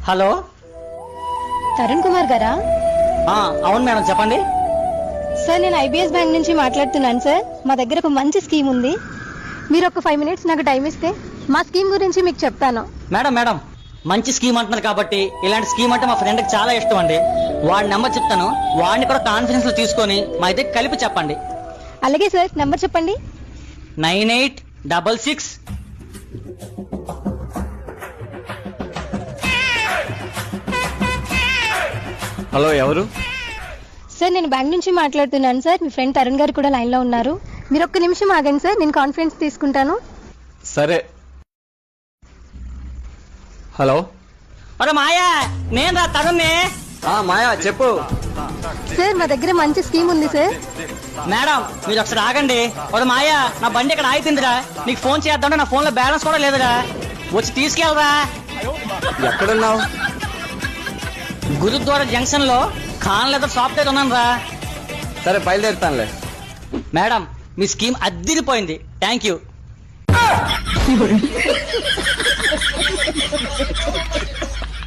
Hello. Tarun Kumar గారా? అవును madam, చెప్పండి. సార్, నేను ఐబిఎస్ బ్యాంక్ నుంచి మాట్లాడుతున్నాను సార్. మా దగ్గర ఒక మంచి స్కీమ్ ఉంది. మీరు ఒక 5 minutes నాకు టైం ఇస్తే మా స్కీమ్ గురించి మీకు చెప్తాను. మేడం మంచి స్కీమ్ అంటున్నారు కాబట్టి, ఇలాంటి స్కీమ్ అంటే మా ఫ్రెండ్కి చాలా ఇష్టం అండి. వాడి నెంబర్ చెప్తాను, వాడిని కూడా కాన్ఫిడెన్స్ లో తీసుకొని మా ఇద్దరికి కలిపి చెప్పండి. అలాగే సార్, నెంబర్ చెప్పండి. 9866. హలో, ఎవరు? సార్, నేను బ్యాంక్ నుంచి మాట్లాడుతున్నాను సార్. మీ ఫ్రెండ్ తరుణ్ గారు కూడా లైన్ లో ఉన్నారు. మీరు ఒక్క నిమిషం ఆగండి సార్, నేను కాన్ఫరెన్స్ తీసుకుంటాను. సరే. హలో. అరే మాయా, నేను రా తరుణ్ని. మాయా, చెప్పు. సార్, మా దగ్గర మంచి స్కీమ్ ఉంది సార్. మేడం మీరు ఒకసారి ఆగండి. ఒరే మాయా, నా బండి ఇక్కడ ఆగిపోయిందిరా. నీకు ఫోన్ చేద్దాంటే నా ఫోన్ లో బ్యాలెన్స్ కూడా లేదురా. వచ్చి తీసుకెళ్ళరా. ఎక్కడున్నావు? గురుద్వారా జంక్షన్ లో ఖాన్ లెదర్ షాప్ దగ్గర ఉన్నాను రా. సరే, బయలుదేరుతానులే. మేడం మీ స్కీమ్ అద్దిరిపోయింది. Thank you.